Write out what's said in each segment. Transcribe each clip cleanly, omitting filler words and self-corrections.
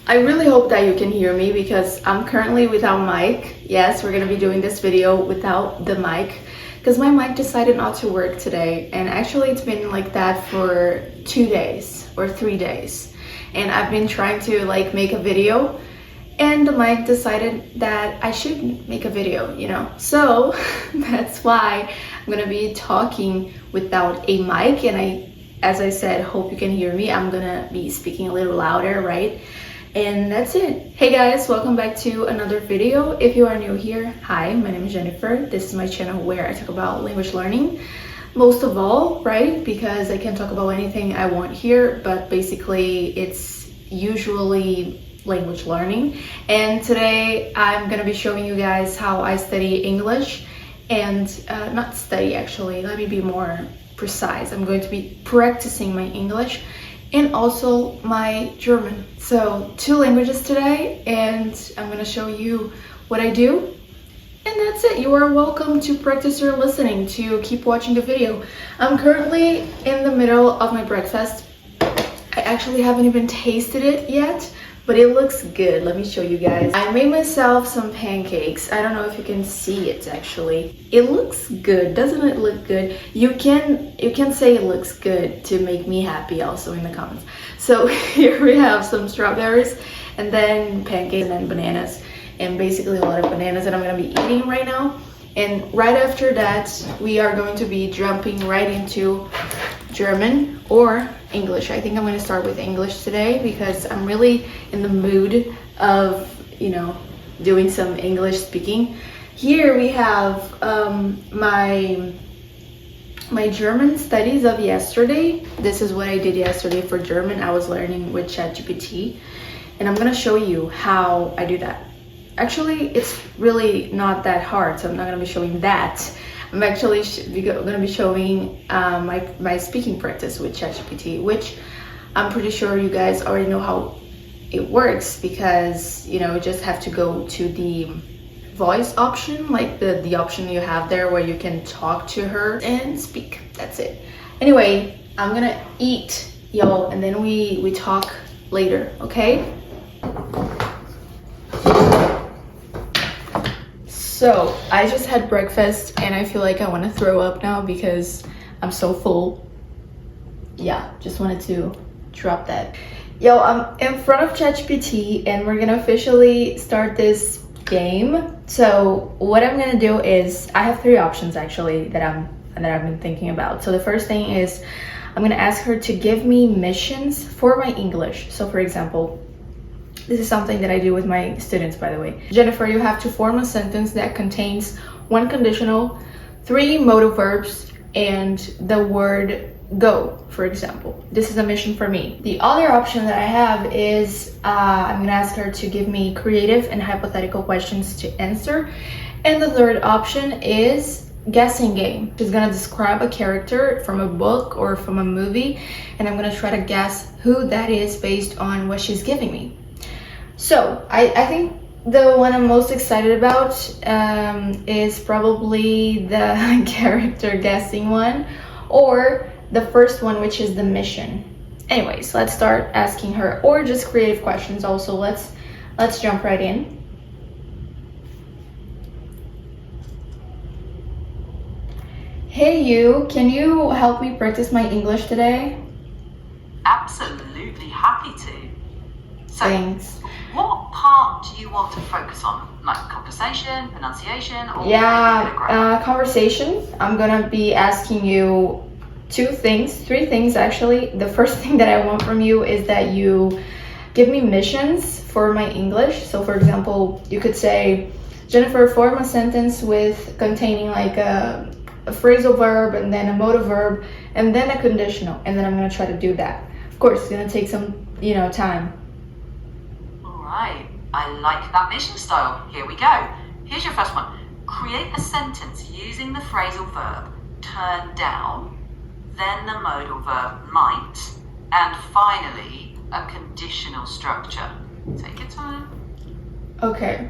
I really hope that you can hear me because I'm currently without mic. Yes, we're gonna be doing this video without the mic because my mic decided not to work today, and actually it's been like that for 2 days or 3 days, and I've been trying to like make a video and the mic decided that I should make a video, you know, so that's why I'm gonna be talking without a mic. And as I said, hope you can hear me. I'm gonna be speaking a little louder, right? And that's it. Hey guys, welcome back to another video. If you are new here, hi, my name is Jennifer. This is my channel where I talk about language learning most of all, right? Because I can talk about anything I want here, but basically it's usually language learning. And today I'm gonna be showing you guys how I study English and not study actually, let me be more precise. I'm going to be practicing my English and also my German. So 2 languages today, and I'm gonna show you what I do. And that's it. You are welcome to practice your listening, to keep watching the video. I'm currently in the middle of my breakfast. I actually haven't even tasted it yet, but it looks good. Let me show you guys. I made myself some pancakes. I don't know if you can see it actually. It looks good. Doesn't it look good? You can say it looks good to make me happy also in the comments. So here we have some strawberries and then pancakes and then bananas, and basically a lot of bananas that I'm gonna be eating right now. And right after that, we are going to be jumping right into German or English. I think I'm going to start with English today because I'm really in the mood of, you know, doing some English speaking. Here we have my German studies of yesterday. This is what I did yesterday for German. I was learning with ChatGPT, and I'm going to show you how I do that. Actually, it's really not that hard, so I'm not going to be showing that. I'm actually going to be showing my speaking practice with ChatGPT, which I'm pretty sure you guys already know how it works, because you know, you just have to go to the voice option, like the option you have there where you can talk to her and speak. That's it. Anyway, I'm gonna eat, y'all, and then we talk later, okay? So I just had breakfast and I feel like I want to throw up now because I'm so full. Yeah, just wanted to drop that. Yo, I'm in front of ChatGPT and we're gonna officially start this game. So what I'm gonna do is, I have 3 options actually that I've been thinking about. So the first thing is I'm gonna ask her to give me missions for my English. So for example, this is something that I do with my students, by the way. Jennifer, you have to form a sentence that contains 1 conditional, 3 modal verbs, and the word go, for example. This is a mission for me. The other option that I have is I'm gonna ask her to give me creative and hypothetical questions to answer. And the third option is guessing game. She's gonna describe a character from a book or from a movie, and I'm gonna try to guess who that is based on what she's giving me. So I think the one I'm most excited about is probably the character guessing one, or the first one, which is the mission. Anyways, let's start asking her, or just creative questions also. Let's jump right in. Hey you, can you help me practice my English today? Absolutely happy to. So, thanks. What part do you want to focus on? Like conversation, pronunciation, or conversation. I'm gonna be asking you 3 things actually. The first thing that I want from you is that you give me missions for my English. So for example, you could say, Jennifer, form a sentence with containing like a phrasal verb and then a modal verb and then a conditional, and then I'm gonna try to do that. Of course, it's gonna take some, you know, time. Right, I like that mission style. Here we go. Here's your first one. Create a sentence using the phrasal verb turn down, then the modal verb might, and finally a conditional structure. Take your time. Okay.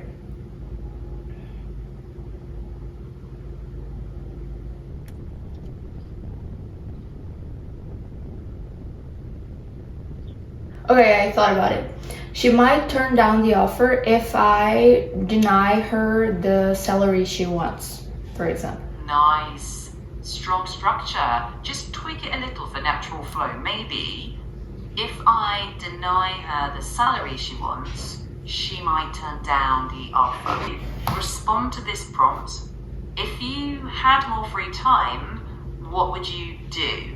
Okay, I thought about it. She might turn down the offer if I deny her the salary she wants, for example. Nice. Strong structure. Just tweak it a little for natural flow. Maybe if I deny her the salary she wants, she might turn down the offer. Respond to this prompt. If you had more free time, what would you do?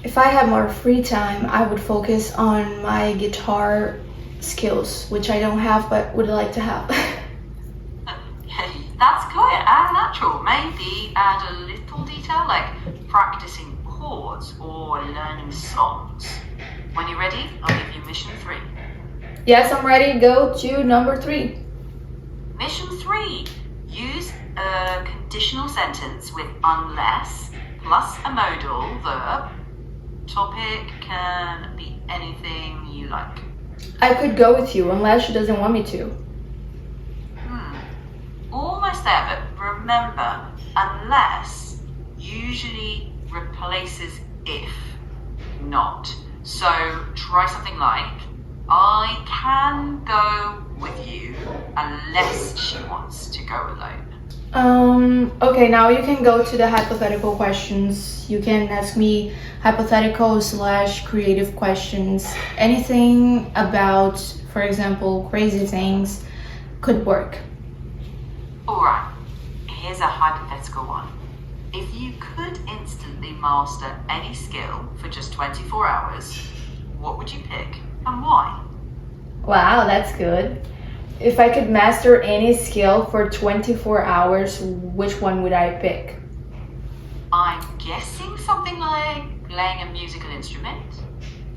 If I had more free time, I would focus on my guitar skills, which I don't have but would like to have. That's good and natural. Maybe add a little detail like practicing chords or learning songs. When you're ready, I'll give you mission 3. Yes, I'm ready to go to number 3. Mission 3. Use a conditional sentence with unless plus a modal verb. Topic can be anything you like. I could go with you unless she doesn't want me to. Almost there, but remember, unless usually replaces if, not. So try something like, I can go with you unless she wants to go alone. Okay, now you can go to the hypothetical questions. You can ask me hypothetical/creative questions. Anything about, for example, crazy things could work. Alright, here's a hypothetical one. If you could instantly master any skill for just 24 hours, what would you pick and why? Wow, that's good. If I could master any skill for 24 hours, which one would I pick? I'm guessing something like playing a musical instrument?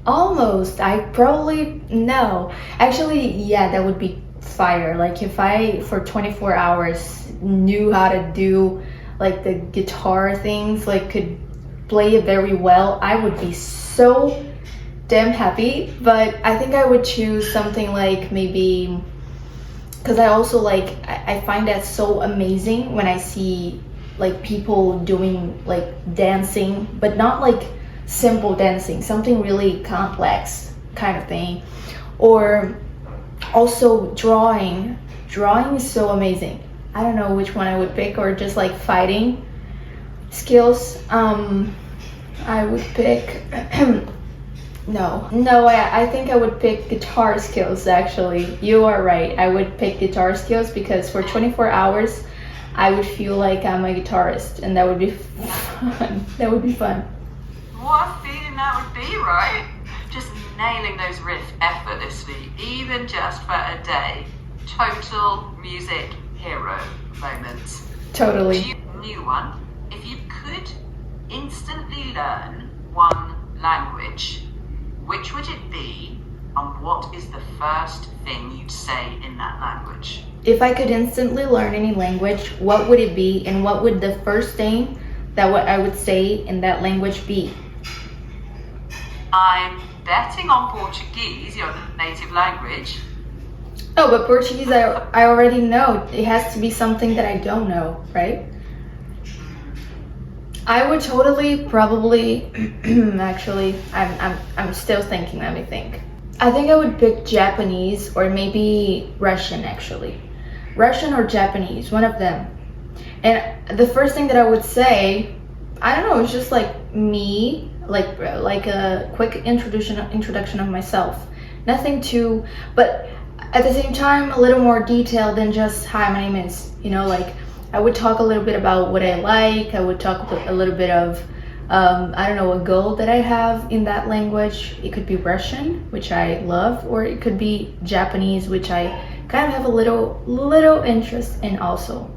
Almost. I probably no. Actually, yeah, that would be fire. Like if I for 24 hours knew how to do like the guitar things, like could play it very well, I would be so damn happy. But I think I would choose something like maybe, because I also like I find that so amazing when I see like people doing like dancing, but not like simple dancing, something really complex kind of thing. Or also drawing is so amazing. I don't know which one I would pick, or just like fighting skills. I would pick no, I think I would pick guitar skills. Actually, you are right, I would pick guitar skills because for 24 hours I would feel like I'm a guitarist, and that would be fun. That would be fun. What a feeling that would be, right? Just nailing those riffs effortlessly, even just for a day. Total music hero moments. Totally. New one. If you could instantly learn one language, which would it be, and what is the first thing you'd say in that language? If I could instantly learn any language, what would it be, and what would the first thing that what I would say in that language be? I'm betting on Portuguese, your native language. Oh, but Portuguese I already know. It has to be something that I don't know, right? I would totally probably actually I'm still thinking, let me think. I think I would pick Japanese or maybe Russian actually. Russian or Japanese, one of them. And the first thing that I would say, I don't know, it's just like me, like a quick introduction of myself. Nothing too, but at the same time a little more detailed than just hi, my name is, you know, like I would talk a little bit about what I like. I would talk a little bit of I don't know, a goal that I have in that language. It could be Russian, which I love, or it could be Japanese, which I kind of have a little interest in also.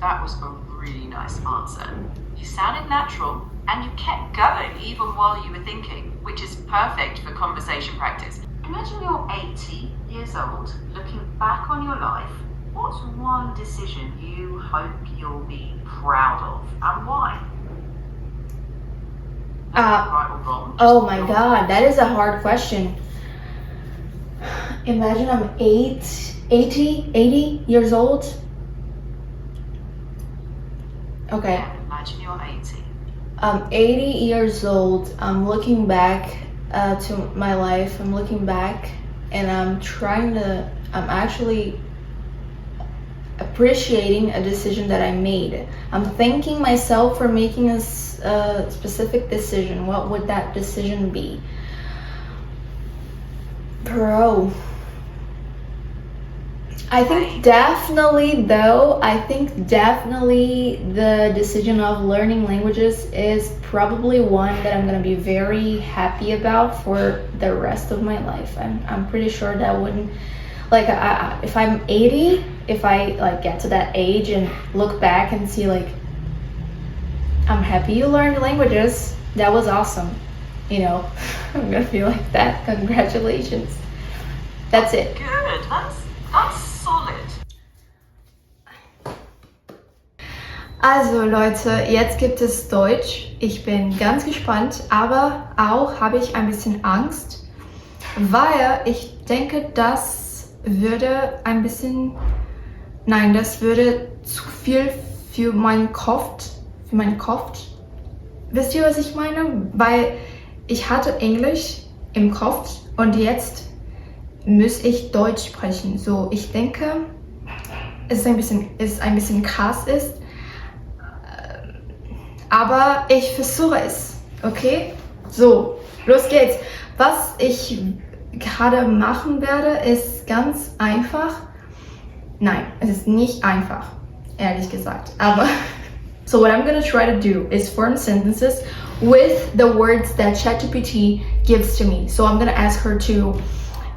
That was a really nice answer. You sounded natural and you kept going even while you were thinking, which is perfect for conversation practice. Imagine you're 80 years old, looking back on your life. What's one decision you hope you'll be proud of, and why? Right or wrong? Oh my god, that is a hard question. Imagine I'm 80 years old. Okay. Yeah, imagine you're 80. I'm 80 years old. I'm looking back to my life. I'm looking back and I'm actually appreciating a decision that I made. I'm thanking myself for making a specific decision. What would that decision be? Bro. I think definitely the decision of learning languages is probably one that I'm gonna be very happy about for the rest of my life. I'm pretty sure that wouldn't, like, if I'm 80, if I like get to that age and look back and see like, I'm happy you learned languages, that was awesome, you know. I'm gonna feel like that. Congratulations. That's it. Good, that's solid. Also Leute, jetzt gibt es Deutsch. Ich bin ganz gespannt, aber auch habe ich ein bisschen Angst, weil ich denke, das würde zu viel für meinen Kopf. Wisst ihr, was ich meine? Weil ich hatte Englisch im Kopf und jetzt muss ich Deutsch sprechen. So, ich denke, es ein bisschen krass ist, aber ich versuche es, okay? So, los geht's. Was ich gerade machen werde, ist ganz einfach. Nein, es ist nicht einfach, ehrlich gesagt. Aber so what I'm gonna try to do is form sentences with the words that ChatGPT gives to me. So I'm gonna ask her to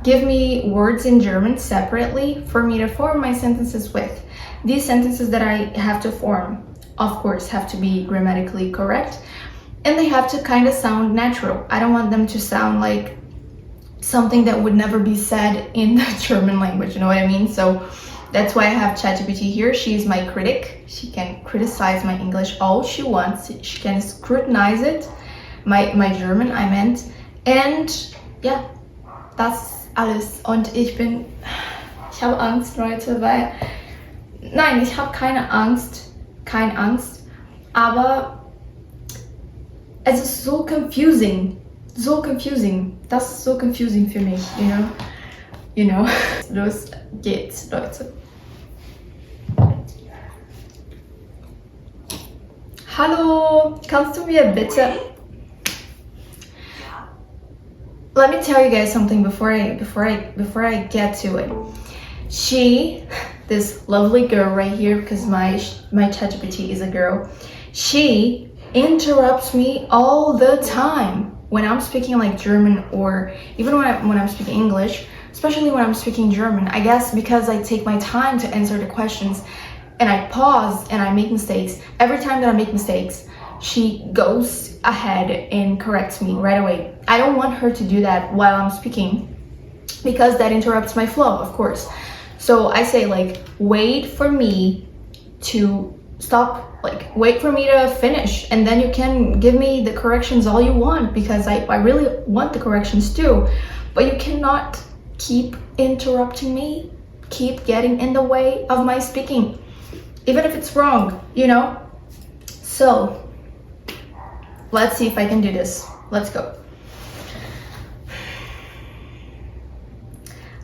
give me words in German separately for me to form my sentences with. These sentences that I have to form, of course, have to be grammatically correct, and they have to kind of sound natural. I don't want them to sound like something that would never be said in the German language, you know what I mean? So that's why I have ChatGPT here. She is my critic. She can criticize my English all she wants. She can scrutinize it, my German, I meant. And ja, das alles. Und ich habe Angst, Leute, weil, nein, ich habe keine Angst, aber es ist so confusing, das ist so confusing für mich, you know. Los geht's, Leute. Hallo, kannst du mir bitte... Let me tell you guys something before I get to it. This lovely girl right here, because my ChatGPT is a girl, she interrupts me all the time when I'm speaking like German, or even when I'm speaking English, especially when I'm speaking German. I guess because I take my time to answer the questions and I pause and I make mistakes. Every time that I make mistakes, she goes ahead and corrects me right away. I don't want her to do that while I'm speaking because that interrupts my flow, of course. So I say like, wait for me to stop, like wait for me to finish, and then you can give me the corrections all you want, because I really want the corrections too. But you cannot keep interrupting me, keep getting in the way of my speaking, even if it's wrong, you know? So let's see if I can do this. Let's go.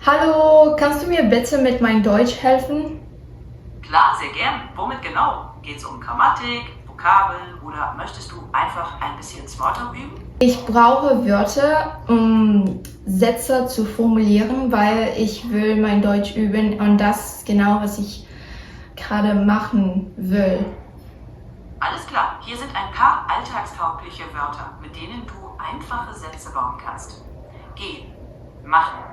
Hallo, kannst du mir bitte mit meinem Deutsch helfen? Klar, sehr gern. Womit genau? Geht's um Grammatik, Vokabeln oder möchtest du einfach ein bisschen Smalltalk üben? Ich brauche Wörter, um Sätze zu formulieren, weil ich will mein Deutsch üben und das ist genau, was ich gerade machen will. Alles klar, hier sind ein paar alltagstaugliche Wörter, mit denen du einfache Sätze bauen kannst. Gehen, machen,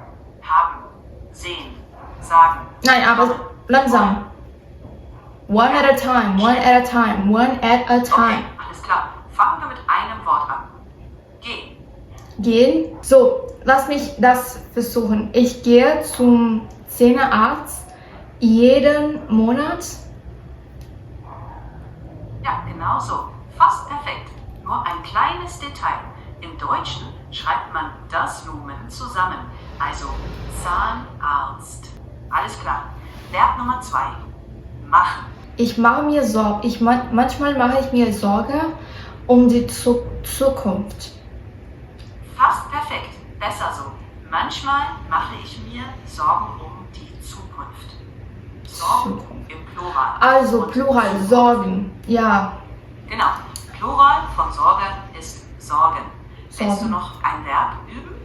haben, sehen, sagen. Nein, aber langsam. One at a time, one at a time, one at a time. Okay, alles klar. Fangen wir mit einem Wort an. Gehen. Gehen. So, lass mich das versuchen. Ich gehe zum Zahnerarzt jeden Monat. Ja, genau so. Fast perfekt. Nur ein kleines Detail. Im Deutschen schreibt man das Lumen zusammen. Also Zahnarzt. Alles klar. Verb Nummer 2. Machen. Manchmal mache ich mir Sorge um die Zukunft. Fast perfekt. Besser so. Manchmal mache ich mir Sorgen um die Zukunft. Sorgen im Plural. Also Und Plural, Sorgen. Ja. Genau. Plural von Sorge ist Sorgen. Willst du Sorgen. noch ein Verb üben?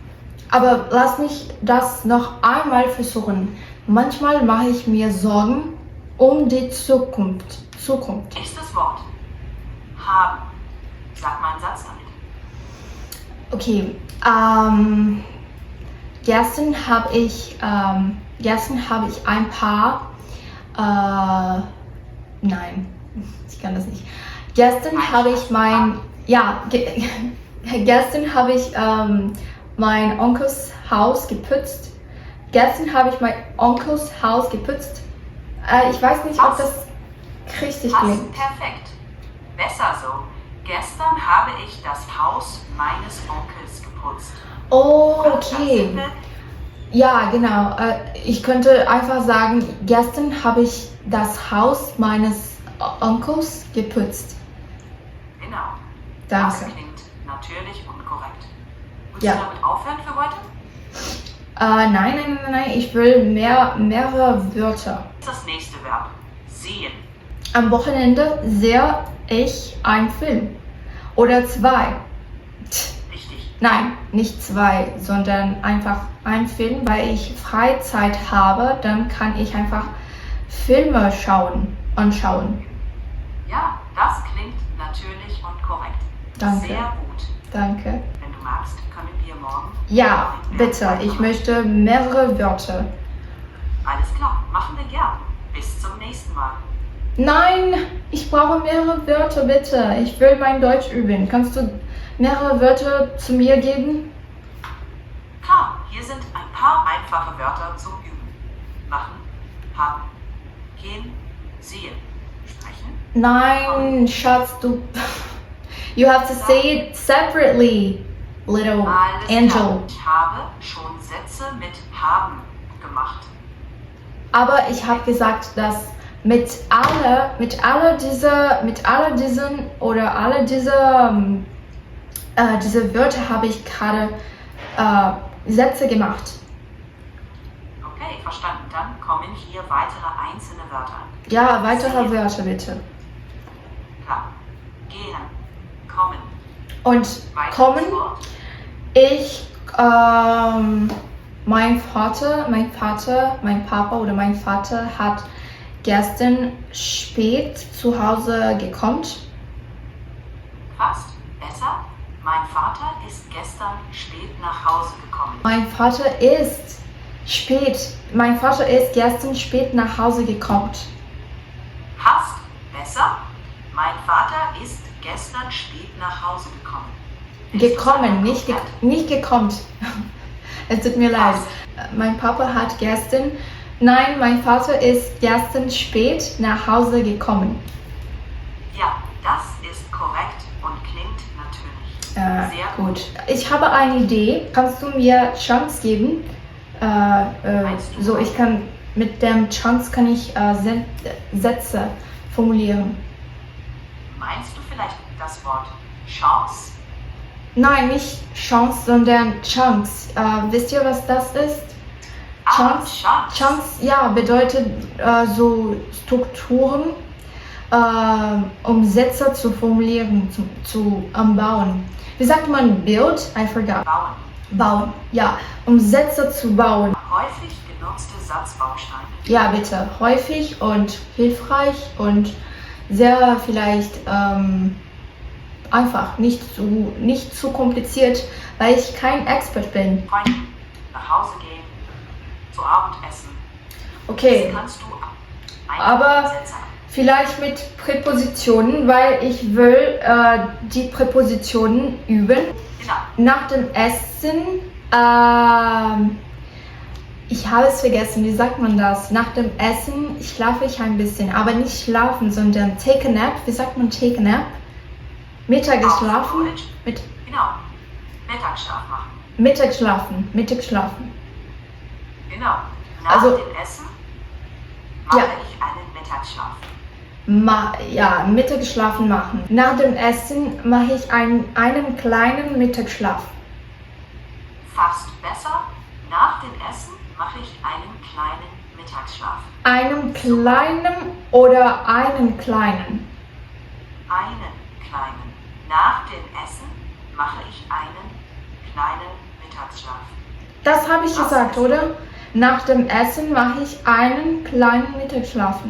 Aber lass mich das noch einmal versuchen. Manchmal mache ich mir Sorgen um die Zukunft. Nächstes Wort. Haben. Sag mal einen Satz damit. Okay. Gestern habe ich ein paar. Nein, ich kann das nicht. Gestern habe ich mein Onkels Haus geputzt. Gestern habe ich mein Onkels Haus geputzt. Ich weiß nicht, ob das richtig klingt. Perfekt. Besser so. Gestern habe ich das Haus meines Onkels geputzt. Oh, Ganz okay. simpel. Ja, genau. Ich könnte einfach sagen, gestern habe ich das Haus meines Onkels geputzt. Genau. Danke. Das klingt natürlich und korrekt. Willst Ja. du damit aufhören für heute? Nein. Ich will mehrere Wörter. Das nächste Verb. Sehen. Am Wochenende sehe ich einen Film. Oder zwei. Richtig. Nein, nicht zwei, sondern einfach ein Film, weil ich Freizeit habe, dann kann ich einfach Filme anschauen. Ja, das klingt natürlich und korrekt. Danke. Sehr gut. Danke. Wenn du magst, können wir morgen. Ja, bitte, ich möchte mehrere Wörter. Alles klar, machen wir gern. Bis zum nächsten Mal. Nein, ich brauche mehrere Wörter, bitte. Ich will mein Deutsch üben. Kannst du mehrere Wörter zu mir geben? Klar, hier sind ein paar einfache Wörter zum Üben. Machen, haben, gehen, sehen, sprechen. Nein, Schatz, du. You have to say it separately, little Alles angel. klar. Ich habe schon Sätze mit haben gemacht. Aber ich habe gesagt, dass mit diese Wörter habe ich gerade Sätze gemacht. Okay, verstanden. Dann kommen hier weitere einzelne Wörter. Ja, weitere Wörter bitte. Klar. Gehen, kommen. Und Weiteres kommen, Wort. mein Papa oder mein Vater hat gestern spät zu Hause gekommen. Fast. Besser. Mein Vater ist gestern spät nach Hause gekommen. Mein Vater ist gestern spät nach Hause gekommen. Hast. Besser. Mein Vater ist gestern spät nach Hause gekommen. Gekommen, nicht gekommen. Es tut mir leid. Mein Vater ist gestern spät nach Hause gekommen. Ja, das ist korrekt und klingt natürlich. Sehr Gut. Ich habe eine Idee. Kannst du mir Chance geben? So, ich kann mit dem Chance kann ich Sätze formulieren. Meinst du vielleicht das Wort Chance? Nein, nicht Chance, sondern Chunks. Wisst ihr, was das ist? Chunks, Chunks, ja, bedeutet so Strukturen, um Sätze zu formulieren, zu bauen. Wie sagt man Build? I forgot. Bauen, ja, um Sätze zu bauen. Häufig genutzte Satzbausteine. Ja, bitte, häufig und hilfreich und sehr vielleicht einfach, nicht zu kompliziert, weil ich kein Expert bin. Freunde, nach Hause gehen, zu Abend essen. Okay, Das kannst du aber Sätze. vielleicht mit Präpositionen, weil ich will die Präpositionen üben. Genau. Nach dem Essen, ich habe es vergessen, wie sagt man das? Nach dem Essen schlafe ich ein bisschen, aber nicht schlafen, sondern take a nap. Wie sagt man take a nap? Mittagsschlafen? Deutsch. Genau. Mittagsschlaf machen. Mittagsschlafen. Genau. Nach Also- dem Essen mache Ja. ich einen Mittagsschlaf. Mittagsschlafen machen. Nach dem Essen mache ich einen kleinen Mittagsschlaf. Fast besser. Nach dem Essen mache ich einen kleinen Mittagsschlaf. Einen kleinen oder einen kleinen? Einen kleinen. Nach dem Essen mache ich einen kleinen Mittagsschlaf. Das habe ich gesagt, oder? Nach dem Essen mache ich einen kleinen Schlaf.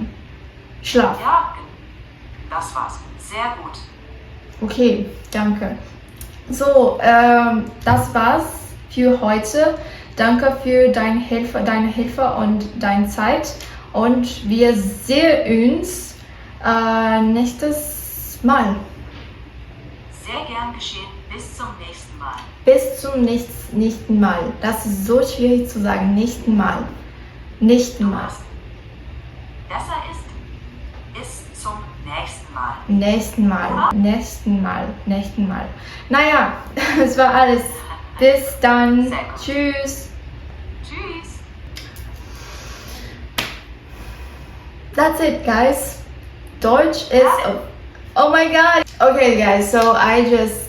Ja, das war's. Sehr gut. Okay, danke. So, das war's für heute. Danke für deine Hilfe und deine Zeit. Und wir sehen uns nächstes Mal. Sehr gern geschehen. Bis zum nächsten Mal. Bis zum nächsten Mal. Das ist so schwierig zu sagen. Nächsten Mal. Nächsten Mal. Besser ist bis zum nächsten Mal. Nächsten Mal. Nächsten Mal. Nächsten Mal. Naja, es war alles. Bis dann. Tschüss. Tschüss. That's it, guys. Deutsch is... Oh my god. Okay, guys, so I just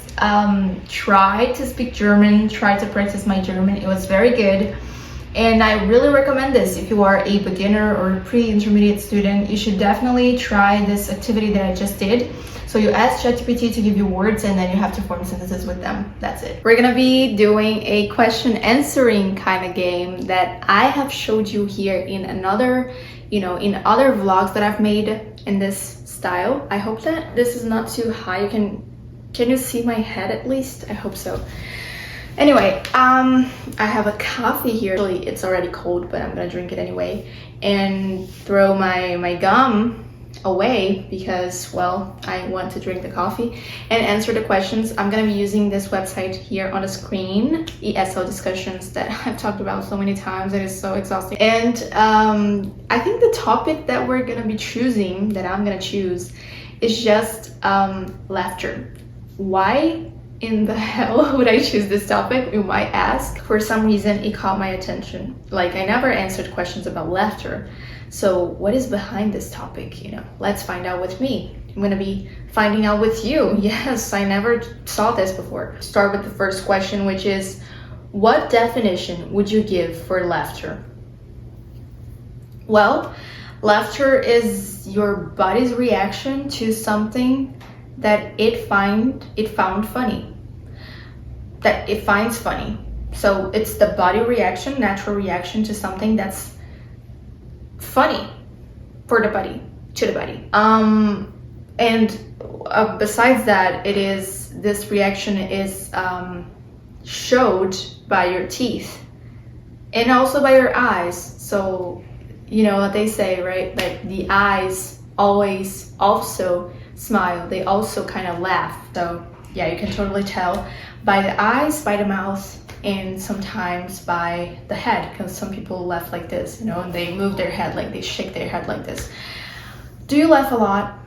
tried to speak German, tried to practice my German. It was very good. And I really recommend this. If you are a beginner or pre-intermediate student, you should definitely try this activity that I just did. So you ask ChatGPT to give you words and then you have to form sentences with them. That's it. We're gonna be doing a question answering kind of game that I have showed you here in another, in other vlogs that I've made in this style. I hope that this is not too high. Can you see my head at least? I hope so. Anyway, I have a coffee here. Actually, it's already cold, but I'm gonna drink it anyway and throw my gum away because, well, I want to drink the coffee and answer the questions. I'm gonna be using this website here on the screen, ESL discussions, that I've talked about so many times. It is so exhausting. And I think the topic that we're gonna be choosing, that I'm gonna choose, is just laughter. Why in the hell would I choose this topic, you might ask? For some reason, it caught my attention. Like, I never answered questions about laughter. So what is behind this topic, Let's find out with me. I'm gonna be finding out with you. Yes, I never saw this before. Start with the first question, which is, what definition would you give for laughter? Well, laughter is your body's reaction to something that it found funny, that it finds funny. So it's the body reaction, natural reaction to something that's funny for the body, to the body. And besides that, this reaction is showed by your teeth and also by your eyes. So what they say, right? Like the eyes always also smile. They also kind of laugh. So yeah, you can totally tell by the eyes, by the mouth, and sometimes by the head, because some people laugh like this, and they move their head, like they shake their head like this. Do you laugh a lot?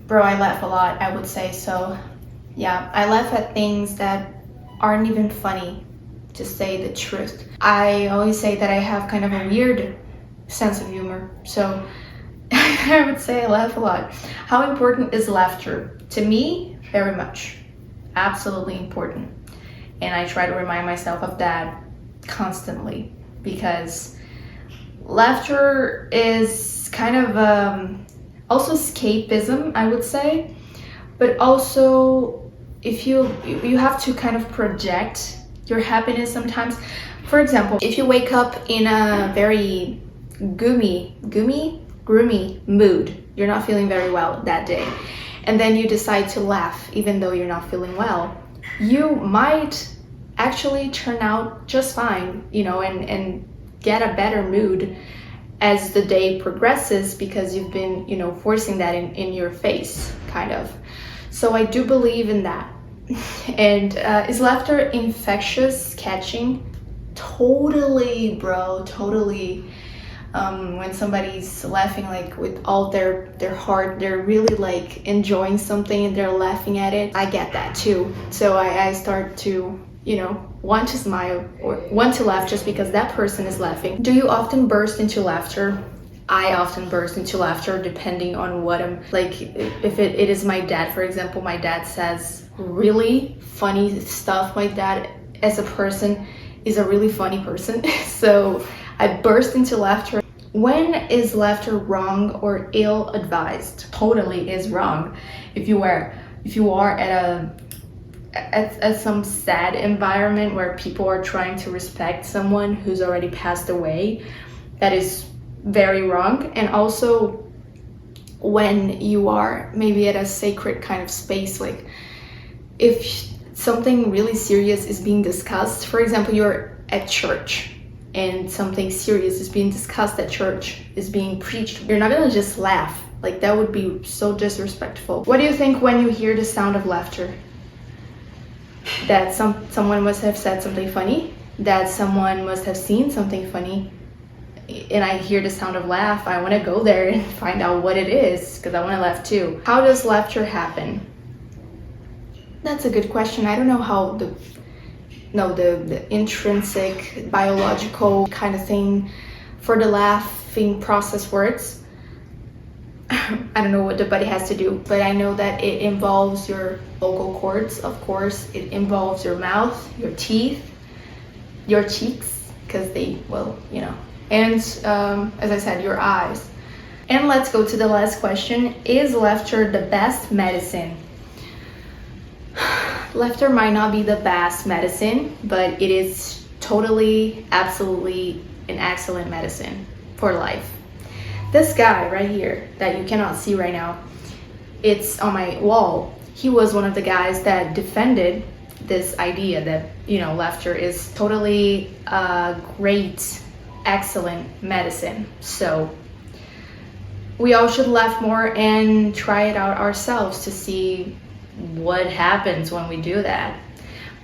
Bro, I laugh a lot, I would say. So yeah, I laugh at things that aren't even funny, to say the truth. I always say that I have kind of a weird sense of humor, so I would say I laugh a lot. How important is laughter? To me, very much. Absolutely important. And I try to remind myself of that constantly, because laughter is kind of also escapism, I would say, but also if you have to kind of project your happiness sometimes. For example, if you wake up in a very gloomy mood, you're not feeling very well that day, and then you decide to laugh even though you're not feeling well, you might actually turn out just fine, and get a better mood as the day progresses, because you've been, forcing that in your face, kind of. So I do believe in that. And is laughter infectious, catching? Totally, bro, totally. When somebody's laughing like with all their heart, they're really like enjoying something and they're laughing at it, I get that too. So I start to, want to smile or want to laugh just because that person is laughing. Do you often burst into laughter? I often burst into laughter depending on what I'm like. If it is my dad, for example, my dad says really funny stuff. My dad as a person is a really funny person. So I burst into laughter. When is laughter wrong or ill-advised? Totally is wrong. If you are at some sad environment where people are trying to respect someone who's already passed away, that is very wrong. And also when you are maybe at a sacred kind of space, like if something really serious is being discussed, for example, you're at church and something serious is being discussed at church, is being preached, you're not gonna just laugh. Like, that would be so disrespectful. What do you think when you hear the sound of laughter? That someone must have said something funny, that someone must have seen something funny, and I hear the sound of laugh, I want to go there and find out what it is, because I want to laugh too. How does laughter happen? That's a good question. I don't know how the intrinsic biological kind of thing for the laughing process works. I don't know what the body has to do, but I know that it involves your vocal cords, of course. It involves your mouth, your teeth, your cheeks, because they, well, you know, and as I said, your eyes. And let's go to the last question. Is laughter the best medicine? Laughter might not be the best medicine, but it is totally, absolutely an excellent medicine for life. This guy right here that you cannot see right now, it's on my wall. He was one of the guys that defended this idea that, you know, laughter is totally a great, excellent medicine. So we all should laugh more and try it out ourselves to see what happens when we do that.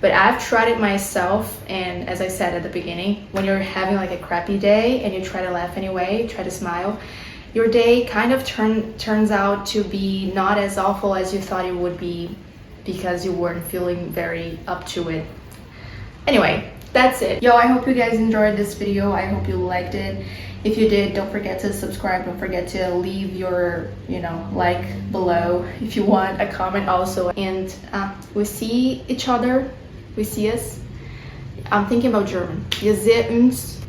But I've tried it myself, and as I said at the beginning, when you're having like a crappy day and you try to laugh anyway, try to smile, your day kind of turns out to be not as awful as you thought it would be, because you weren't feeling very up to it. Anyway, that's it. Yo, I hope you guys enjoyed this video. I hope you liked it. If you did, don't forget to subscribe. Don't forget to leave your, like below if you want, a comment also. And we see each other. We see us. I'm thinking about German. Wir sehen uns.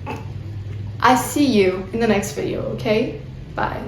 I see you in the next video, okay? Bye.